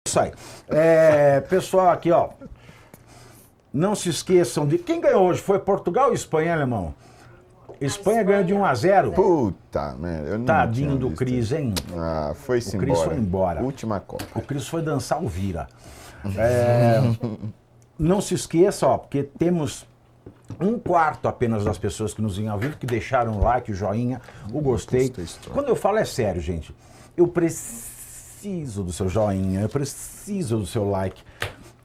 Isso aí. Pessoal, aqui, ó. Não se esqueçam de... Quem ganhou hoje? Foi Portugal ou Espanha, alemão? Espanha ganhou de 1-0. Puta, merda. Eu não Tadinho tinha do visto Cris, isso. hein? Ah, foi-se O embora. Cris foi embora. Última Copa. O Cris foi dançar o vira. Não se esqueça, ó, porque temos 1/4 apenas das pessoas que nos veem ao vivo que deixaram o like, o joinha, o gostei. Quando eu falo é sério, gente. Eu preciso do seu joinha, eu preciso do seu like.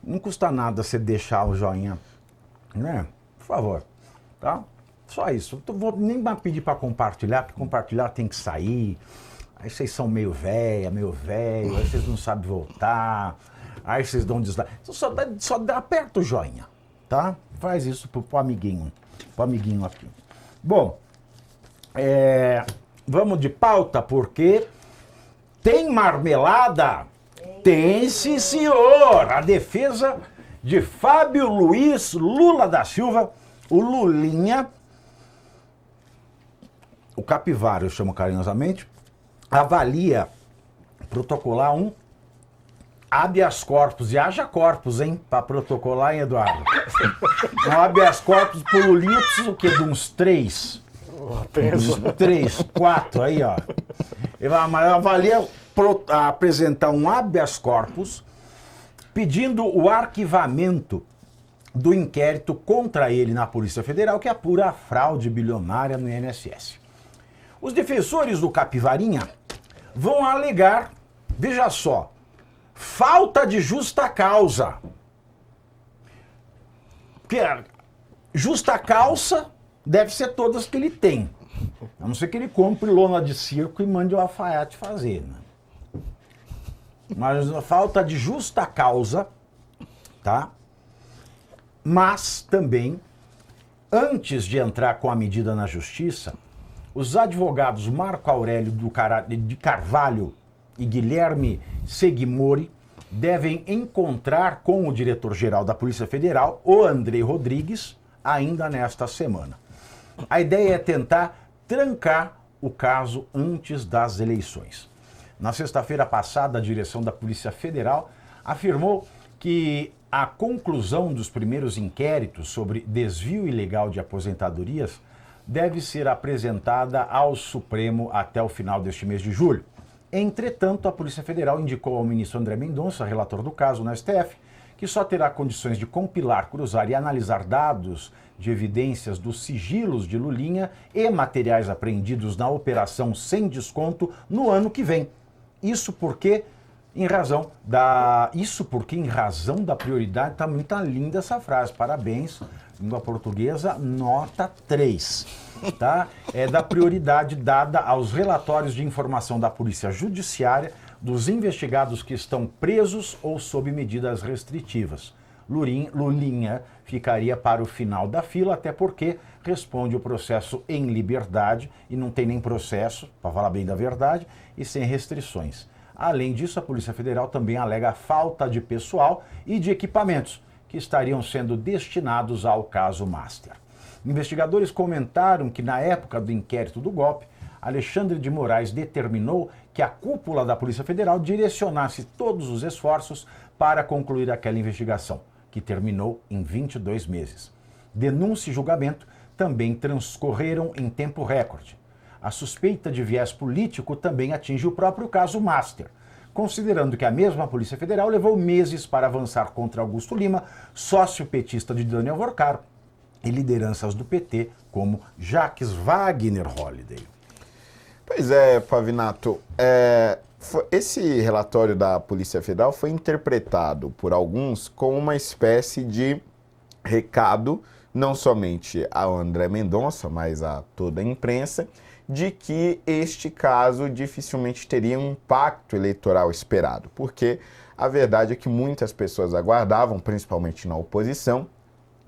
Não custa nada você deixar o joinha, né? Por favor, tá? Só isso. Eu vou nem pedir para compartilhar, porque compartilhar tem que sair. Aí vocês são meio velho, aí vocês não sabem voltar. Aí vocês dão dislike. Aperta o joinha, tá? Faz isso pro amiguinho aqui. Bom, vamos de pauta, porque tem marmelada? Tem, sim, senhor! A defesa de Fábio Luiz Lula da Silva, o Lulinha, o Capivara, eu chamo carinhosamente, avalia protocolar um habeas corpus, e haja corpus, hein, para protocolar, hein, Eduardo? Um habeas corpus por Lulinha precisa o quê? De uns 3? Uns 3, 4, aí, ó. Ele avalia apresentar um habeas corpus pedindo o arquivamento do inquérito contra ele na Polícia Federal, que apura a fraude bilionária no INSS. Os defensores do Capivarinha vão alegar, veja só, falta de justa causa. Porque justa causa deve ser todas que ele tem. A não ser que ele compre lona de circo e mande o alfaiate fazer, né? Mas a falta de justa causa, tá? Mas também, antes de entrar com a medida na justiça, os advogados Marco Aurélio de Carvalho e Guilherme Seguimori devem encontrar com o diretor-geral da Polícia Federal, o André Rodrigues, ainda nesta semana. A ideia é tentar trancar o caso antes das eleições. Na sexta-feira passada, a direção da Polícia Federal afirmou que a conclusão dos primeiros inquéritos sobre desvio ilegal de aposentadorias deve ser apresentada ao Supremo até o final deste mês de julho. Entretanto, a Polícia Federal indicou ao ministro André Mendonça, relator do caso no STF, que só terá condições de compilar, cruzar e analisar dados de evidências dos sigilos de Lulinha e materiais apreendidos na operação sem desconto no ano que vem. Isso porque, em razão da prioridade, tá muito linda essa frase, parabéns, língua portuguesa, nota 3, tá? É da prioridade dada aos relatórios de informação da Polícia Judiciária dos investigados que estão presos ou sob medidas restritivas. Lulinha ficaria para o final da fila, até porque responde o processo em liberdade e não tem nem processo, para falar bem da verdade, e sem restrições. Além disso, a Polícia Federal também alega falta de pessoal e de equipamentos que estariam sendo destinados ao caso Master. Investigadores comentaram que na época do inquérito do golpe, Alexandre de Moraes determinou que a cúpula da Polícia Federal direcionasse todos os esforços para concluir aquela investigação, que terminou em 22 meses. Denúncia e julgamento também transcorreram em tempo recorde. A suspeita de viés político também atinge o próprio caso Master, considerando que a mesma Polícia Federal levou meses para avançar contra Augusto Lima, sócio petista de Daniel Vorcaro, e lideranças do PT, como Jacques Wagner Holliday. Pois é, Pavinato, esse relatório da Polícia Federal foi interpretado por alguns como uma espécie de recado, não somente ao André Mendonça, mas a toda a imprensa, de que este caso dificilmente teria um impacto eleitoral esperado, porque a verdade é que muitas pessoas aguardavam, principalmente na oposição,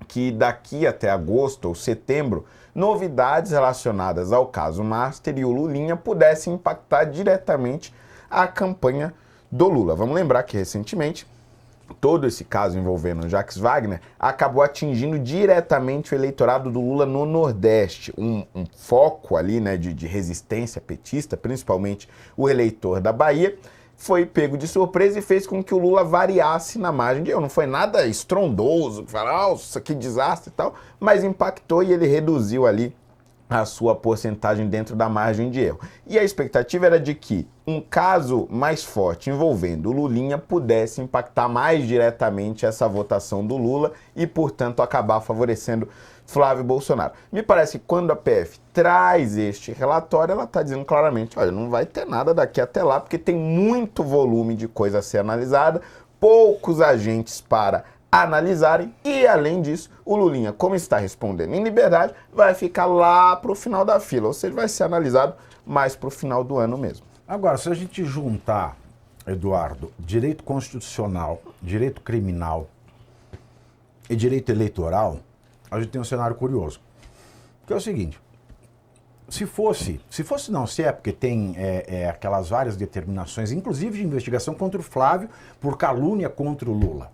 que daqui até agosto ou setembro, novidades relacionadas ao caso Master e o Lulinha pudessem impactar diretamente a campanha do Lula. Vamos lembrar que recentemente todo esse caso envolvendo Jacques Wagner acabou atingindo diretamente o eleitorado do Lula no Nordeste, um foco ali, né, de resistência petista, principalmente o eleitor da Bahia, foi pego de surpresa e fez com que o Lula variasse na margem de erro. Não foi nada estrondoso, falar, nossa, que desastre e tal, mas impactou e ele reduziu ali a sua porcentagem dentro da margem de erro. E a expectativa era de que um caso mais forte envolvendo o Lulinha pudesse impactar mais diretamente essa votação do Lula e, portanto, acabar favorecendo Flávio Bolsonaro. Me parece que quando a PF traz este relatório, ela está dizendo claramente, olha, não vai ter nada daqui até lá, porque tem muito volume de coisa a ser analisada, poucos agentes para analisarem e, além disso, o Lulinha, como está respondendo em liberdade, vai ficar lá para o final da fila, ou seja, vai ser analisado mais para o final do ano mesmo. Agora, se a gente juntar, Eduardo, direito constitucional, direito criminal e direito eleitoral, a gente tem um cenário curioso. Que é o seguinte, se é porque tem aquelas várias determinações, inclusive de investigação contra o Flávio por calúnia contra o Lula.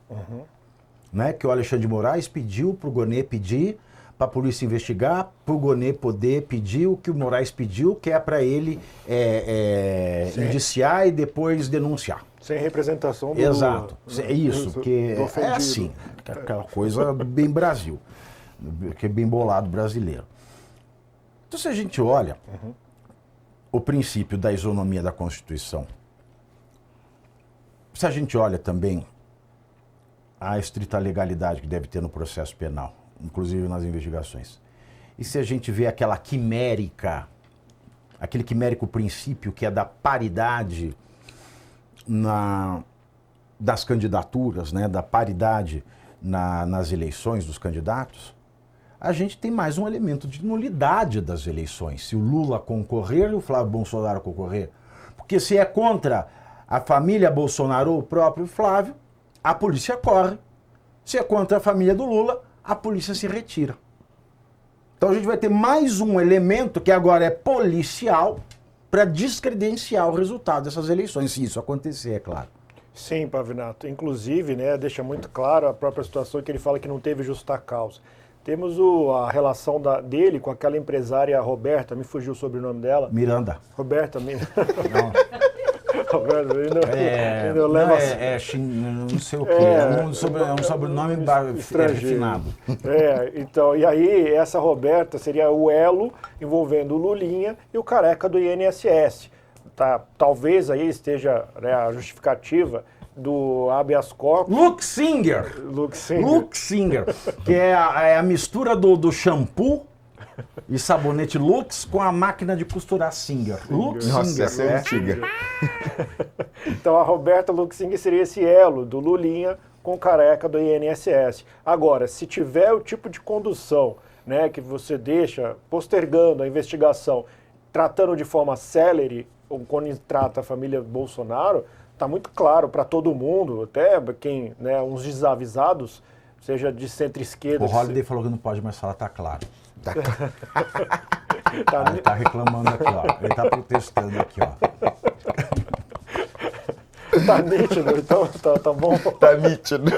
Né, que o Alexandre de Moraes pediu para o Gonê pedir, para a polícia investigar, para o Gonê poder pedir o que o Moraes pediu, que é para ele indiciar e depois denunciar. Sem representação do Exato. Lula. É isso, porque é assim, aquela coisa bem Brasil, que é bem bolado brasileiro. Então, se a gente olha o princípio da isonomia da Constituição, se a gente olha também a estrita legalidade que deve ter no processo penal, inclusive nas investigações. E se a gente vê aquele quimérico princípio que é da paridade das candidaturas, né, da paridade nas eleições dos candidatos, a gente tem mais um elemento de nulidade das eleições. Se o Lula concorrer e o Flávio Bolsonaro concorrer. Porque se é contra a família Bolsonaro ou o próprio Flávio, a polícia corre. Se é contra a família do Lula, a polícia se retira. Então a gente vai ter mais um elemento que agora é policial para descredenciar o resultado dessas eleições, se isso acontecer, é claro. Sim, Pavinato. Inclusive, né, deixa muito claro a própria situação que ele fala que não teve justa causa. Temos a relação dele com aquela empresária Roberta, me fugiu o sobrenome dela. Miranda. Roberta Miranda. Não. Roberto, não sei o quê. É um sobrenome refinado. Então, e aí essa Roberta seria o elo envolvendo o Lulinha e o careca do INSS. Tá, talvez aí esteja, né, a justificativa do habeas corpus. Luke Singer, que é a mistura do shampoo e sabonete Lux com a máquina de costurar Singer. Nossa, essa é antiga. Então a Roberta Luke Singer seria esse elo do Lulinha com o careca do INSS. Agora, se tiver o tipo de condução, né, que você deixa postergando a investigação, tratando de forma célere, ou quando trata a família Bolsonaro, está muito claro para todo mundo, até quem, né, uns desavisados, seja de centro-esquerda... O Holiday falou que não pode mais falar, tá claro. Ele tá reclamando aqui, ó. Ele tá protestando aqui, ó. Tá nítido, então tá bom. Tá nítido.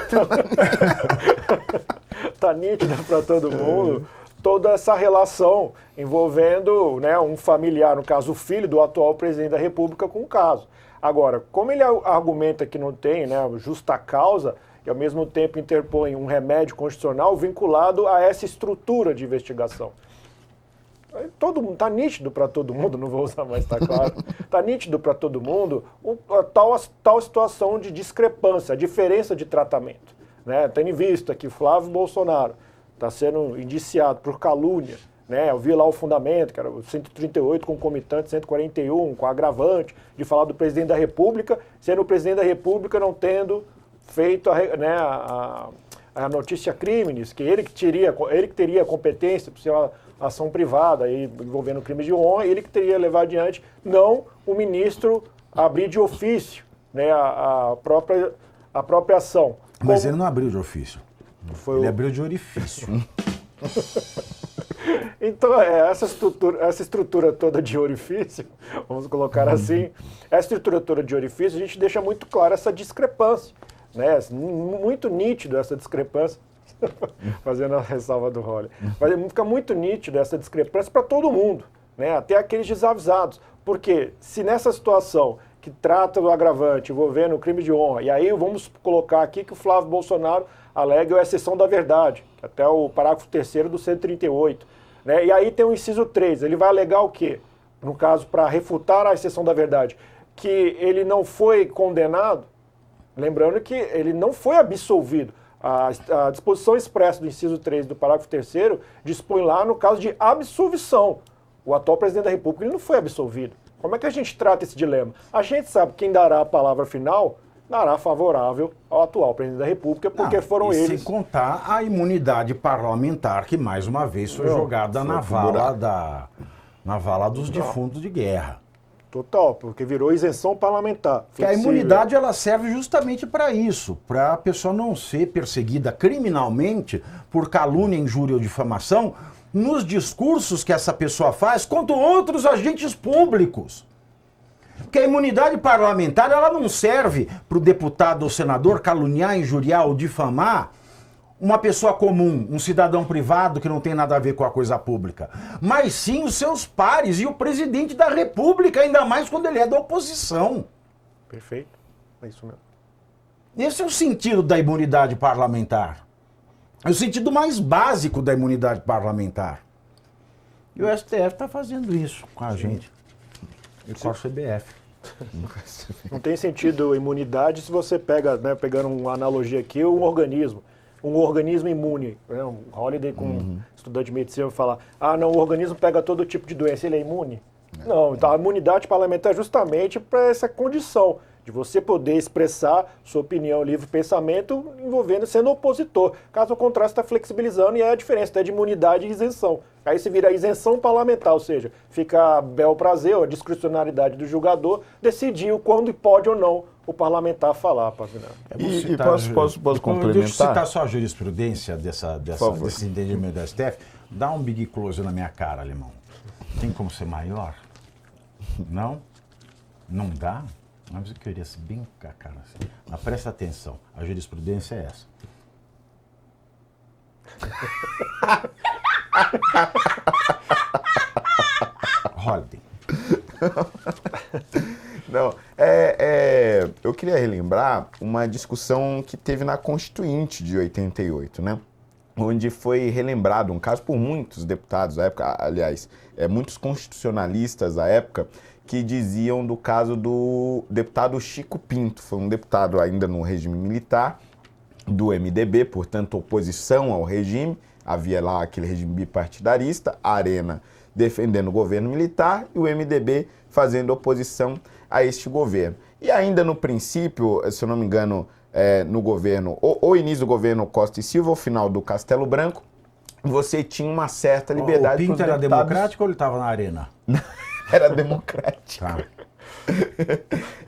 Tá nítido para todo mundo toda essa relação envolvendo, né, um familiar, no caso o filho do atual presidente da República, com o caso. Agora, como ele argumenta que não tem, né, justa causa, e ao mesmo tempo interpõe um remédio constitucional vinculado a essa estrutura de investigação. Todo mundo, tá nítido para todo mundo, não vou usar mais, tá claro, tá nítido para todo mundo tal situação de discrepância, a diferença de tratamento. Né? Tendo visto aqui Flávio Bolsonaro está sendo indiciado por calúnia, né? Eu vi lá o fundamento, que era o 138 concomitante, 141 com agravante, de falar do presidente da República, sendo o presidente da República não tendo feito a notícia crimes, que ele que teria a competência para ser uma ação privada aí, envolvendo crimes de honra, ele que teria levar adiante, não o ministro abrir de ofício, né, a própria ação. Mas ele não abriu de ofício. Ele abriu de orifício. Então, essa estrutura toda de orifício, vamos colocar assim, essa estrutura toda de orifício, a gente deixa muito clara essa discrepância, né? Muito nítido essa discrepância, fazendo a ressalva do Holly. Fica muito nítido essa discrepância para todo mundo, né? Até aqueles desavisados. Porque se nessa situação que trata do agravante envolvendo o crime de honra, e aí vamos colocar aqui que o Flávio Bolsonaro alega a exceção da verdade, até o parágrafo 3º do 138, né? E aí tem o inciso 3, ele vai alegar o quê? No caso, para refutar a exceção da verdade, que ele não foi condenado, lembrando que ele não foi absolvido. A disposição expressa do inciso 3 do parágrafo 3º dispõe lá no caso de absolvição. O atual presidente da República ele não foi absolvido. Como é que a gente trata esse dilema? A gente sabe que quem dará a palavra final dará favorável ao atual presidente da República, porque foram e eles. sem contar a imunidade parlamentar, que mais uma vez foi jogada na vala dos defuntos de guerra. Total, porque virou isenção parlamentar. Que a imunidade ela serve justamente para isso, para a pessoa não ser perseguida criminalmente por calúnia, injúria ou difamação nos discursos que essa pessoa faz contra outros agentes públicos. Porque a imunidade parlamentar ela não serve para o deputado ou senador caluniar, injuriar ou difamar uma pessoa comum, um cidadão privado que não tem nada a ver com a coisa pública, mas sim os seus pares e o presidente da República, ainda mais quando ele é da oposição. Perfeito, é isso mesmo. Esse é o sentido da imunidade parlamentar. É o sentido mais básico da imunidade parlamentar. E o STF está fazendo isso com a gente. E com a CBF. Não tem sentido imunidade se você pega, né, pegando uma analogia aqui, um organismo imune. Né, um Holiday com estudante de medicina vai falar, não, o organismo pega todo tipo de doença, ele é imune? Não, então a imunidade parlamentar é justamente para essa condição de você poder expressar sua opinião, livre pensamento, envolvendo sendo opositor. Caso contrário, você está flexibilizando e é a diferença de imunidade e isenção. Aí você vira isenção parlamentar, ou seja, fica a bel prazer, a discricionariedade do julgador, decidir quando pode ou não o parlamentar falar, Pavinato. E posso complementar? Deixa eu citar só a jurisprudência desse entendimento da STF. Dá um big close na minha cara, alemão. Tem como ser maior? Não? Não dá? Mas eu queria ser bem com a cara assim. Mas presta atenção, a jurisprudência é essa. Holiday. Não, eu queria relembrar uma discussão que teve na Constituinte de 88, né? Onde foi relembrado um caso por muitos deputados da época, aliás, muitos constitucionalistas da época, que diziam do caso do deputado Chico Pinto. Foi um deputado ainda no regime militar, do MDB, portanto, oposição ao regime. Havia lá aquele regime bipartidarista, a Arena defendendo o governo militar e o MDB fazendo oposição a este governo. E ainda no princípio, se eu não me engano, no governo, ou início do governo Costa e Silva, ou final do Castelo Branco, você tinha uma certa liberdade. O Pinto era democrático ou ele estava na Arena? Era democrático. Tá.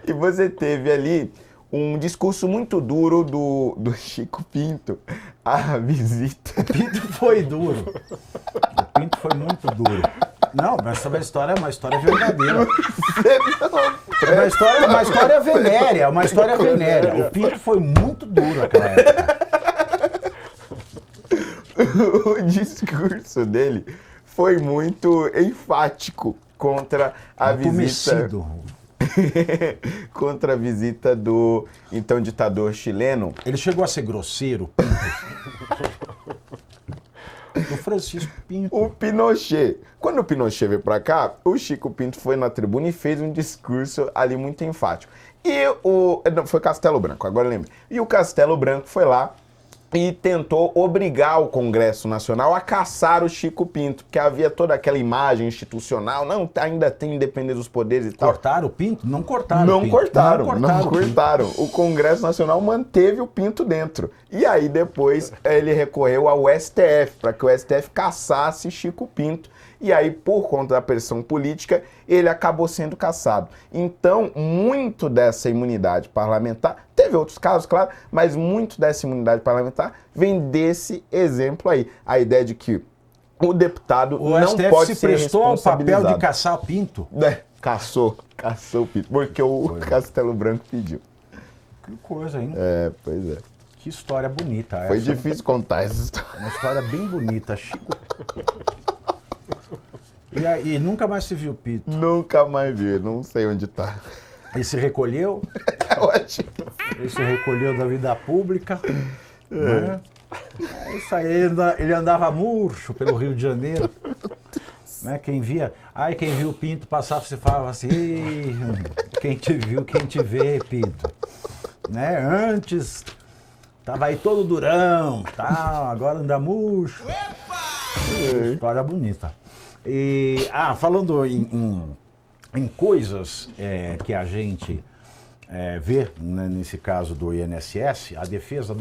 E você teve ali um discurso muito duro do Chico Pinto à visita. O Pinto foi duro. O Pinto foi muito duro. Não, mas essa história é uma história verdadeira. É uma história venérea, uma história venérea. O Pinto foi muito duro naquela época. O discurso dele foi muito enfático contra a visita contra a visita do então ditador chileno. Ele chegou a ser grosseiro, Pinto. Do Francisco Pinto. O Pinochet. Quando o Pinochet veio pra cá, o Chico Pinto foi na tribuna e fez um discurso ali muito enfático. Não, foi Castelo Branco, agora eu lembro. E o Castelo Branco foi lá e tentou obrigar o Congresso Nacional a caçar o Chico Pinto, porque havia toda aquela imagem institucional, não, ainda tem independência dos poderes e tal. Cortaram o Pinto? Não cortaram Não o Pinto. cortaram. O Congresso Nacional manteve o Pinto dentro. E aí depois ele recorreu ao STF, para que o STF caçasse Chico Pinto. E aí, por conta da pressão política, ele acabou sendo cassado. Então, muito dessa imunidade parlamentar, teve outros casos, claro, mas muito dessa imunidade parlamentar vem desse exemplo aí. A ideia de que o deputado não STF pode se ser prestou ao papel de responsabilizado. caçar o Pinto. Caçou o Pinto, porque o Castelo Branco pediu. Que coisa, hein? Pois é. Que história bonita essa. Foi difícil contar essa história. Uma história bem bonita, Chico. E nunca mais se viu o Pinto. Nunca mais vi, não sei onde tá. Ele se recolheu, É ótimo. ele se recolheu da vida pública. Né? É isso aí, ele andava murcho pelo Rio de Janeiro. Né? Quem viu o Pinto passar, você falava assim, "Ih, quem te viu, quem te vê, Pinto. Né? Antes, tava aí todo durão, tal, agora anda murcho. História bonita. E, falando em coisas que a gente vê, né, nesse caso do INSS, a defesa do